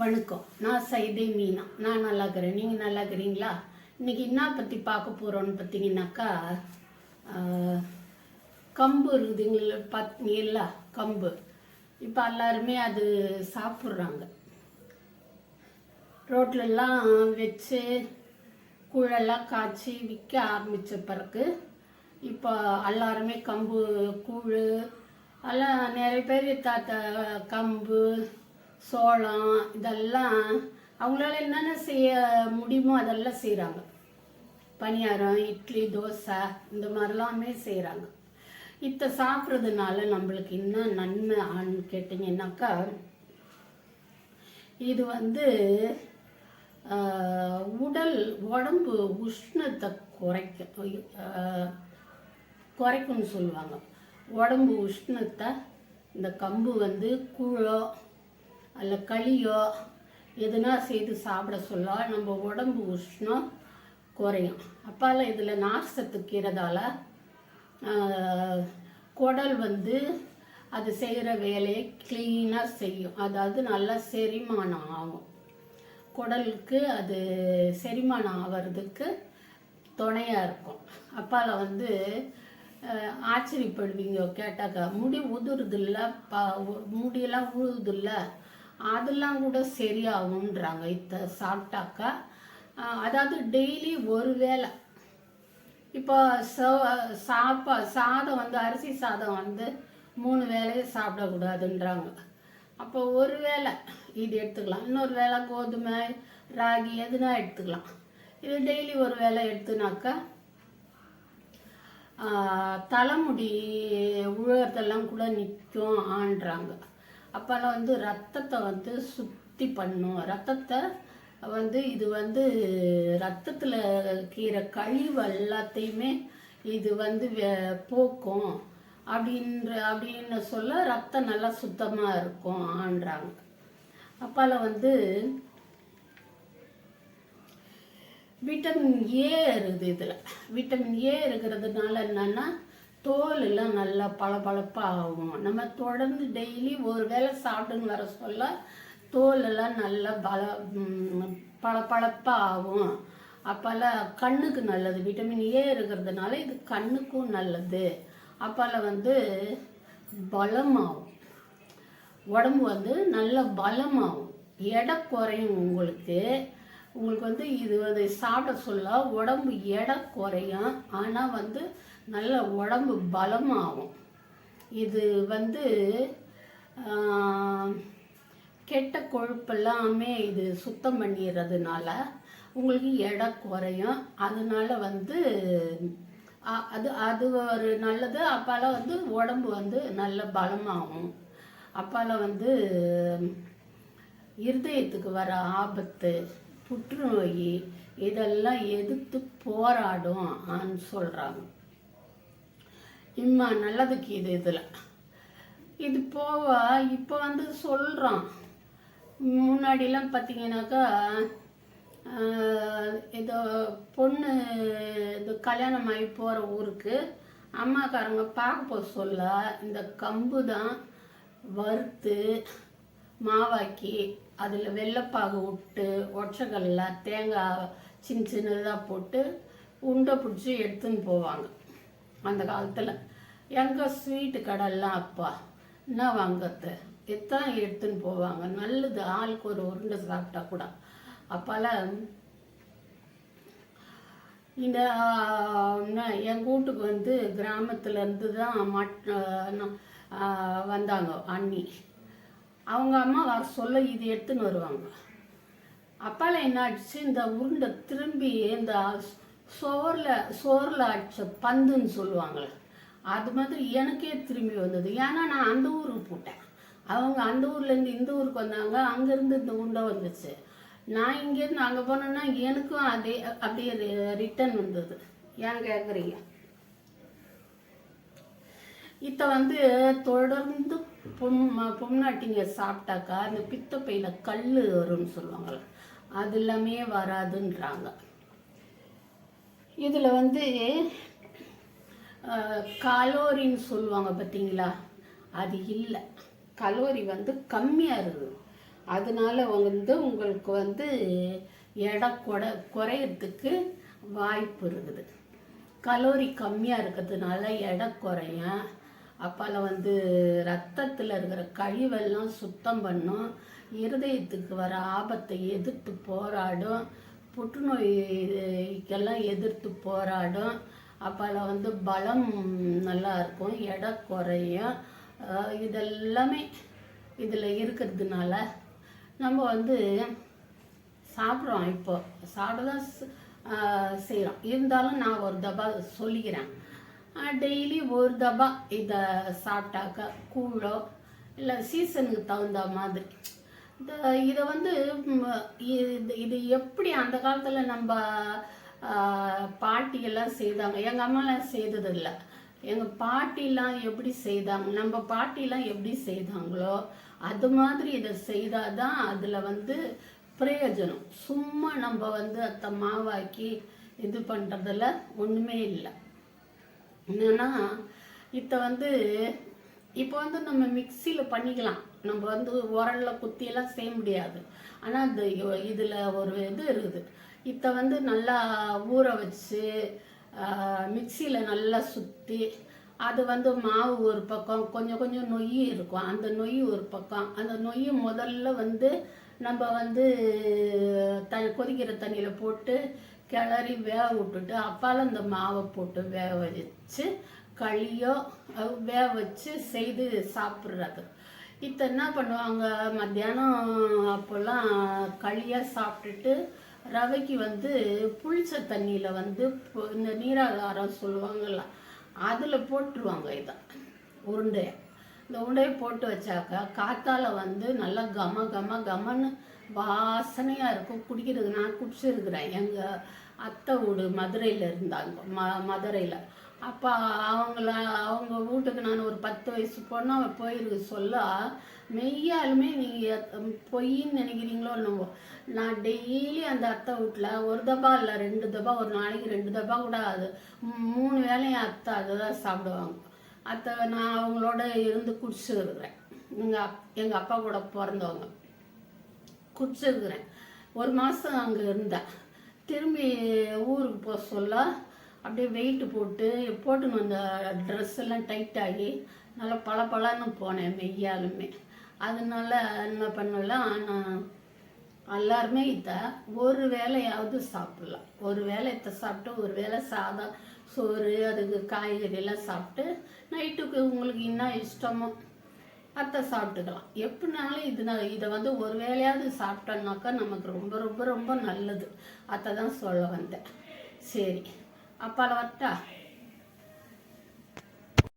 வணக்கம். நான் சைதை மீனா. நான் நல்லா இருக்கிறேன். நீங்கள் நல்லா இருக்கிறீங்களா? இன்றைக்கி என்ன பற்றி பார்க்க போகிறோன்னு பார்த்தீங்கன்னாக்கா, கம்பு இருக்குதுங்கள பார்த்தீங்களா? கம்பு இப்போ எல்லாருமே அது சாப்பிட்றாங்க. ரோட்லெல்லாம் வச்சு கூழெல்லாம் காய்ச்சி விற்க ஆரம்பித்த பிறகு இப்போ எல்லாருமே கம்பு கூழ் எல்லாம் நிறைய பேர் கம்பு சோளம் இதெல்லாம் அவங்களால என்னென்ன செய்ய முடியுமோ அதெல்லாம் செய்கிறாங்க. பணியாரம், இட்லி, தோசை இந்த மாதிரிலாமே செய்கிறாங்க. இதை சாப்பிட்றதுனால நம்மளுக்கு என்ன நன்மை ஆன்னு கேட்டிங்கன்னாக்கா, இது உடம்பு உஷ்ணத்தை குறைக்கும்னு சொல்லுவாங்க. உடம்பு உஷ்ணத்தை இந்த கம்பு கூழோ அல்ல களியோ எதுனா செய்து சாப்பிட சொல்ல நம்ம உடம்பு உஷ்ணம் குறையும். அப்பால இதில் நார் சத்துக்கிறதால குடல் அது செய்கிற வேலையை க்ளீனாக செய்யும். அதாவது நல்லா செரிமானம் ஆகும். குடலுக்கு அது செரிமானம் ஆகிறதுக்கு துணையாக இருக்கும். அப்பால ஆச்சரியப்படுவீங்க கேட்டாக்கா, முடி உதுறதில்ல, முடியெல்லாம் உழுதுல்ல, அதெல்லாம் கூட சரியாகுன்றாங்க இதை சாப்பிட்டாக்கா. அதாவது டெய்லி ஒரு வேளை, இப்போ சாதம் அரிசி சாதம் 3 வேளையை சாப்பிடக்கூடாதுன்றாங்க. அப்போ ஒரு வேளை இது எடுத்துக்கலாம், இன்னொரு வேளை கோதுமை ராகி எதுனா எடுத்துக்கலாம். இது டெய்லி ஒரு வேளை எடுத்துனாக்கா தலைமுடி உழுறதெல்லாம் கூட நிற்கும் ஆன்றாங்க. அப்போல்லாம் ரத்தத்தை சுத்தி பண்ணும். ரத்தத்தை இது ரத்தத்தில் இருக்கிற கழிவு எல்லாத்தையுமே இது போக்கும் அப்படின்னு சொல்ல ரத்தம் நல்லா சுத்தமாக இருக்கும் ஆன்றாங்க. அப்பால விட்டமின் ஏ இருக்குது. இதில் விட்டமின் ஏ இருக்கிறதுனால என்னன்னா தோல் எல்லாம் நல்லா பளபளப்பாக ஆகும். நம்ம தொடர்ந்து டெய்லி ஒரு வேளை சாப்பிட்டுன்னு வர சொல்ல தோல் எல்லாம் நல்லா பளபளப்பாக ஆகும். அப்பால கண்ணுக்கு நல்லது. விட்டமின் ஏ இருக்கிறதுனால இது கண்ணுக்கும் நல்லது. அப்பால பலமாகும். உடம்பு நல்ல பலமாகும். எடை குறையும். உங்களுக்கு இது சாப்பிட சொல்ல உடம்பு எடை குறையும். ஆனால் நல்ல உடம்பு பலமாகும். இது கெட்ட கொழுப்பெல்லாமே இது சுத்தம் பண்ணிடுறதுனால உங்களுக்கு எடை குறையும். அதனால அது ஒரு நல்லது. அப்பால உடம்பு நல்ல பலமாகும். அப்பால இருதயத்துக்கு வர ஆபத்து, புற்றுநோய் இதெல்லாம் எதிர்த்து போராடும் சொல்கிறாங்க. இம்மா நல்லதுக்கு இதில் இது போவ இப்போ சொல்கிறோம். முன்னாடிலாம் பார்த்தீங்கன்னாக்கா ஏதோ பொண்ணு இது கல்யாணம் ஆகி போகிற ஊருக்கு அம்மாக்காரங்க பார்க்க போக சொல்ல இந்த கம்பு தான் வறுத்து மாவாக்கி அதில் வெள்ளைப்பாகு விட்டு ஒற்றைக்கல்ல தேங்காய் சின்னதாக போட்டு உண்டை பிடிச்சி எடுத்துன்னு போவாங்க. அந்த காலத்தில் எங்கள் ஸ்வீட்டு கடைலாம் அப்பா என்ன வாங்கிறது இதான் எடுத்துன்னு போவாங்க. நல்லது. ஆளுக்கு ஒரு உருண்டை சாப்பிட்டா கூட. அப்பால இந்த எங்கள் வீட்டுக்கு கிராமத்துலேருந்து தான் வந்தாங்க அண்ணி. அவங்க அம்மா வர சொல்ல இது எடுத்துன்னு வருவாங்க. அப்பால என்ன ஆச்சு, இந்த உருண்டை திரும்பி இந்த சோறில் அடிச்ச பந்துன்னு சொல்லுவாங்களே அது மாதிரி எனக்கே திரும்பி வந்தது. ஏன்னா நான் அந்த ஊருக்கு போட்டேன். அவங்க அந்த ஊர்லேருந்து இந்த ஊருக்கு வந்தாங்க. அங்கேருந்து இந்த உருண்டை வந்துச்சு. நான் இங்கேருந்து அங்கே போனேன்னா எனக்கும் அப்படியே ரிட்டர்ன் வந்தது. ஏன் கேட்குறீங்க? இதை தொடர்ந்து பொம்நாட்டிங்க சாப்பிட்டாக்கா இந்த பித்தப்பையில் கல் வரும்னு சொல்லுவாங்கள்ல, அது எல்லாமே வராதுன்றாங்க. இதில் கலோரின்னு சொல்லுவாங்க பார்த்தீங்களா, அது இல்லை. கலோரி கம்மியாக இருக்குது. அதனால வந்து உங்களுக்கு வந்து எடை குறையிறதுக்கு வாய்ப்பு இருக்குது. கலோரி கம்மியாக இருக்கிறதுனால எடை குறையும். அப்பால வந்து ரத்தத்தில் இருக்கிற கழிவெல்லாம் சுத்தம் பண்ணும், இருதயத்துக்கு வர ஆபத்தை எதிர்த்து போராடும், புற்றுநோய்க்கெல்லாம் எதிர்த்து போராடும். அப்பால வந்து பலம் நல்லா இருக்கும், எடை குறையும். இதெல்லாமே இதில் இருக்கிறதுனால நம்ம வந்து சாப்பிட்றோம். இப்போ சாப்பிட தான் செய்கிறோம். இருந்தாலும் நான் ஒரு தபா சொல்லிக்கிறேன். டெய்லி ஒரு தபா இதை சாப்பிட்டாக்கா கூழோ இல்லை சீசனுக்கு தகுந்த மாதிரி இதை வந்து இது எப்படி அந்த காலத்தில் நம்ம பாட்டியெல்லாம் செய்தாங்க. எங்கள் அம்மாலாம் செய்ததில்லை. எங்கள் பாட்டிலாம் எப்படி செய்தாங்க, நம்ம பாட்டிலாம் எப்படி செய்தாங்களோ அது மாதிரி இதை செய்தால் தான் அதில் வந்து பிரயோஜனம். சும்மா நம்ம வந்து அதை மாவாக்கி இது பண்ணுறதில் ஒன்றுமே இல்லை. என்னன்னா இதை வந்து இப்போ வந்து நம்ம மிக்சியில் பண்ணிக்கலாம். நம்ம வந்து உரலில் குத்தியெல்லாம் செய்ய முடியாது. ஆனால் இந்த இதில் ஒரு இது இருக்குது. இதை வந்து நல்லா ஊற வச்சு மிக்சியில் நல்லா சுற்றி அது வந்து மாவு ஒரு பக்கம், கொஞ்சம் கொஞ்சம் நொய் இருக்கும், அந்த நொய் ஒரு பக்கம். அந்த நொய் முதல்ல வந்து நம்ம வந்து கொதிக்கிற தண்ணியில் போட்டு கிளறி வேக விட்டுட்டு அப்பால் அந்த மாவை போட்டு வேக வச்சு களியோ வேக வச்சு செய்து சாப்பிட்றது. இப்போ என்ன பண்ணுவாங்க, மத்தியானம் அப்போல்லாம் களியாக சாப்பிட்டுட்டு ரவைக்கு வந்து புளிச்ச தண்ணியில் வந்து இந்த நீராகாரம் சொல்லுவாங்கள்ல அதில் போட்டுருவாங்க. இதை உருண்டையை, இந்த உருண்டையை போட்டு வச்சாக்கா காத்தால் வந்து நல்லா கமன்னு வாசனையாக இருக்கும். குடிக்கிறது நான் குடிச்சிருக்கிறேன். எங்கள் அத்தை வீடு மதுரையில் இருந்தாங்க, மதுரையில். அப்போ அவங்க வீட்டுக்கு நான் ஒரு 10 வயசு பொண்ணு போயிருக்கு. சொல்ல மெய்யாலுமே நீங்கள் பொய்ன்னு நினைக்கிறீங்களோ என்னவோ, நான் டெய்லி அந்த அத்தை வீட்டில் ஒரு தபா இல்லை 2 தபா, ஒரு நாளைக்கு 2 தபா கூட அது 3 வேளையும் அத்தை அதை தான் சாப்பிடுவாங்க. அத்தை நான் அவங்களோட இருந்து குடிச்சிருக்கிறேன். எங்கள் அப்பா கூட பிறந்தவங்க குடிச்சிருக்கிறேன். 1 மாதம் அங்கே இருந்தேன். திரும்பி ஊருக்கு போக சொல்ல அப்படியே வெயிட்டு போட்டுன்னு வந்த ட்ரெஸ் எல்லாம் டைட் ஆகி நல்லா பளபளன்னு போனேன் மெய்யாலுமே. அதனால என்ன பண்ணலாம், நான் எல்லாருமே இதை ஒரு வேளையாவது சாப்பிட்லாம். ஒரு வேளை இதை சாப்பிட்டு ஒரு வேளை சாதம் சோறு அதுக்கு காய்கறியெல்லாம் சாப்பிட்டு நைட்டுக்கு உங்களுக்கு என்ன இஷ்டமோ அத்தை சாப்பிட்டுக்கலாம். எப்படினாலும் இதை வந்து ஒரு வேளையாவது சாப்பிட்டோம்னாக்கா நமக்கு ரொம்ப ரொம்ப ரொம்ப நல்லது. அத்தை தான் சொல்ல வந்தேன். சரி, அப்பால வரட்டா.